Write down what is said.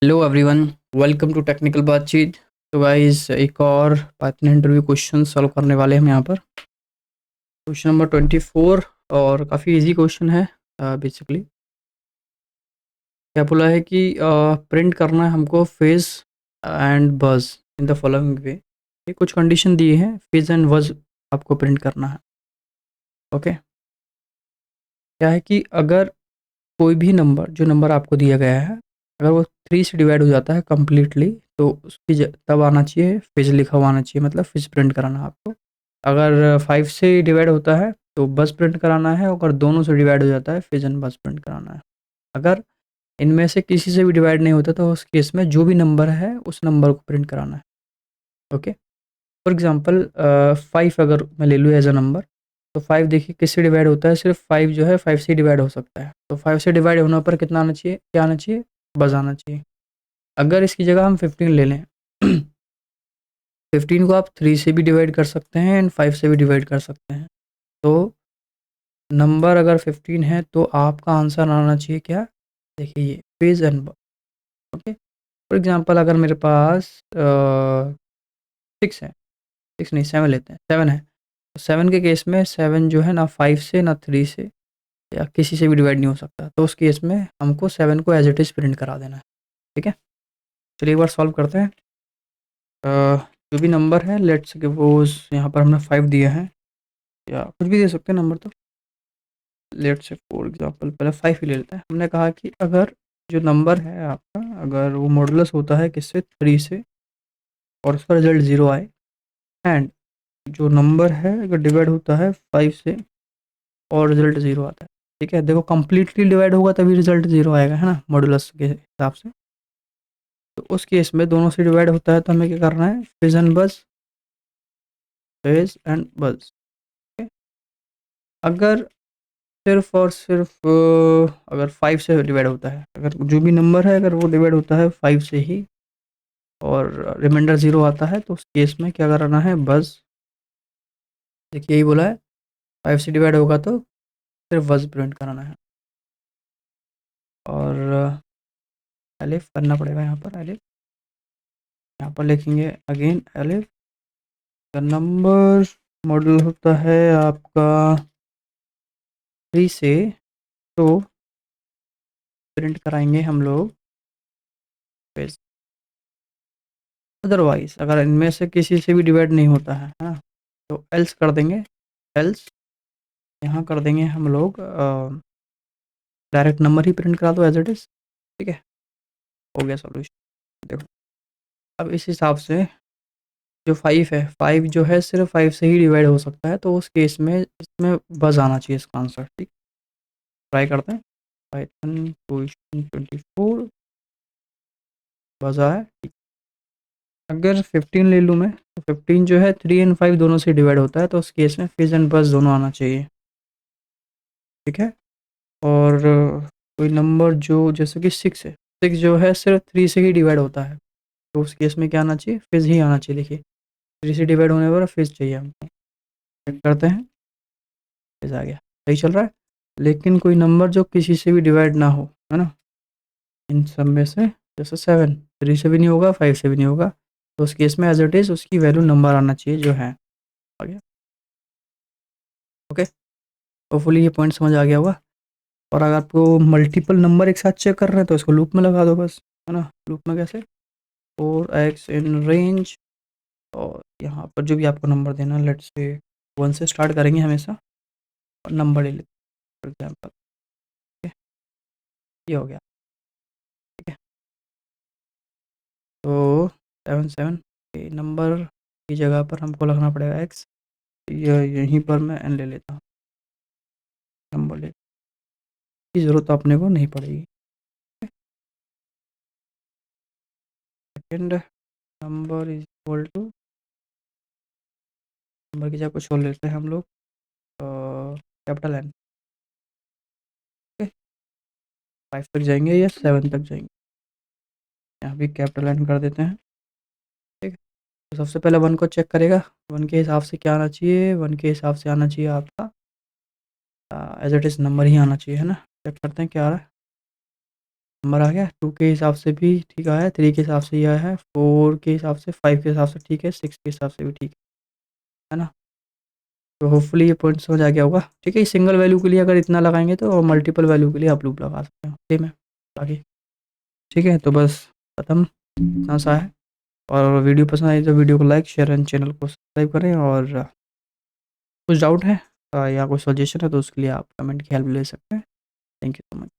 Hello everyone, welcome to technical बातचीत। तो guys एक और पाइथन इंटरव्यू क्वेश्चन सॉल्व करने वाले हैं हम यहाँ पर। क्वेश्चन नंबर 24 और काफ़ी इजी क्वेश्चन है। बेसिकली क्या बोला है कि प्रिंट करना है हमको फेज एंड बज इन द फॉलोइंग वे। ये कुछ कंडीशन दिए हैं, फेज एंड बज आपको प्रिंट करना है। ओके, क्या है कि अगर कोई भी नंबर, जो नंबर आपको दिया गया है, अगर वो 3 से डिवाइड हो जाता है कम्प्लीटली, तो उसकी तब आना चाहिए फिज लिखा हुआ आना चाहिए, मतलब फिज प्रिंट कराना है आपको। अगर 5 से डिवाइड होता है तो बस प्रिंट कराना है, अगर दोनों से डिवाइड हो जाता है फिज एंड बस प्रिंट कराना है। अगर इनमें से किसी से भी डिवाइड नहीं होता तो उस केस में जो भी नंबर है उस नंबर को प्रिंट कराना है। ओके, फॉर एग्जांपल 5 अगर मैं ले लूँ एज अ नंबर, तो 5 देखिए किससे डिवाइड होता है, सिर्फ 5 जो है 5 से डिवाइड हो सकता है। तो 5 से डिवाइड होने पर कितना आना चाहिए, क्या आना चाहिए, बस आना चाहिए। अगर इसकी जगह हम 15 ले लें 15 को आप 3 से भी डिवाइड कर सकते हैं एंड 5 से भी डिवाइड कर सकते हैं। तो नंबर अगर 15 है तो आपका आंसर आना चाहिए क्या, देखिए ये page and. Okay, for example अगर मेरे पास 6 है, 6 नहीं 7 लेते हैं, 7 है, तो 7 के केस में 7 जो है ना 5 से ना 3 से या किसी से भी डिवाइड नहीं हो सकता, तो उस केस में हमको 7 को एज इट इज़ प्रिंट करा देना है। ठीक है, चलिए एक बार सॉल्व करते हैं। अ, जो भी नंबर है, लेट्स सपोज यहाँ पर हमने 5 दिया है, या कुछ भी दे सकते हैं नंबर। तो लेट्स से फॉर एग्जांपल पहले 5 ही ले लेते हैं। हमने कहा कि अगर जो नंबर है आपका, अगर वो मॉडुलस होता है किससे, 3 से, और उसका रिजल्ट 0 आए, एंड जो नंबर है अगर डिवाइड होता है 5 से और रिजल्ट 0 आता है। ठीक है, देखो कंप्लीटली डिवाइड होगा तभी रिजल्ट 0 आएगा, है ना, मॉडुलस के हिसाब से। तो उस केस में दोनों से डिवाइड होता है तो हमें क्या करना है, फेज एंड बस, फेज एंड बस। अगर सिर्फ और सिर्फ अगर 5 से डिवाइड होता है, अगर जो भी नंबर है अगर वो डिवाइड होता है 5 से ही और रिमाइंडर 0 आता है, तो उस केस में क्या कराना है, बस। देखिए यही बोला है, 5 से डिवाइड होगा तो सिर्फ बस प्रिंट कराना है। और एलिफ करना पड़ेगा यहाँ पर, एलिफ यहाँ पर लिखेंगे again elif. The number model होता है आपका 3 से, तो प्रिंट कराएंगे हम लोग पेज। अदरवाइज अगर इनमें से किसी से भी डिवाइड नहीं होता है ना, तो एल्स कर देंगे। एल्स यहाँ कर देंगे हम लोग डायरेक्ट नंबर ही प्रिंट करा दो एज इट इज़। ठीक है, हो गया सॉल्यूशन। देखो अब इस हिसाब से जो 5 है, 5 जो है सिर्फ 5 से ही डिवाइड हो सकता है, तो उस केस में इसमें बस आना चाहिए इसका आंसर। ठीक, ट्राई करते हैं। पाइथन क्वेश्चन 24 बस आया। ठीक, अगर 15 ले लूँ मैं, तो 15 जो है 3 एंड 5 दोनों से डिवाइड होता है, तो उस केस में फिज एंड बस दोनों आना चाहिए। ठीक है, और कोई नंबर जो जैसे कि 6 है, 6 जो है सिर्फ 3 से ही डिवाइड होता है, तो उस केस में क्या आना चाहिए, फिज ही आना चाहिए। देखिए 3 से डिवाइड होने पर फिज चाहिए हमको। चेक करते हैं, फिज आ गया, सही चल रहा है। लेकिन कोई नंबर जो किसी से भी डिवाइड ना हो, है ना, इन सब में से, जैसे 7 3 से भी नहीं होगा, 5 से भी नहीं होगा, तो उस केस में एज इट इज़ उसकी वैल्यू नंबर आना चाहिए जो है। आ गया। ओके, होपफुली ये पॉइंट समझ आ गया होगा। और अगर आपको मल्टीपल नंबर एक साथ चेक कर रहे हैं तो इसको लूप में लगा दो बस, है ना। लूप में कैसे, 4x इन रेंज, और यहाँ पर जो भी आपको नंबर देना, लेट्स से 1 से स्टार्ट करेंगे हमेशा, और नंबर ले लेते हैं फॉर एग्जाम्पल। ठीक है, ये हो गया। ठीक है, तो 7 नंबर की जगह पर हमको लगना पड़ेगा x, यहीं पर मैं n ले लेता हूँ, नंबर ले की ज़रूरत अपने को नहीं पड़ेगी। Second number is equal to, number की जगह कुछ और लेते हैं हम लोग, कैपिटल N। 5 तक जाएंगे या 7 तक जाएंगे, यहाँ भी कैपिटल N कर देते हैं। ठीक है, तो सबसे पहले 1 को चेक करेगा, 1 के हिसाब से क्या आना चाहिए, 1 के हिसाब से आना चाहिए आपका एज इट इज़ नंबर ही आना चाहिए, है ना। चेक करते हैं क्या आ रहा है। नंबर आ गया। 2 के हिसाब से भी ठीक आया है, 3 के हिसाब से ये आया है, 4 के हिसाब से, 5 के हिसाब से ठीक है, 6 के हिसाब से भी ठीक है ना? तो होपफुली ये पॉइंट समझ आ गया होगा। ठीक है, सिंगल वैल्यू के लिए अगर इतना लगाएँगे तो मल्टीपल वैल्यू के लिए आप लूप लगा सकते हो। सेम है बाकी। ठीक है, तो बस खत्म, इतना सा है। और वीडियो पसंद आई तो वीडियो को लाइक, शेयर एंड चैनल को सब्सक्राइब करें। और कुछ डाउट है या कोई सजेशन है तो उसके लिए आप कमेंट की हेल्प ले सकते हैं। Thank you so much.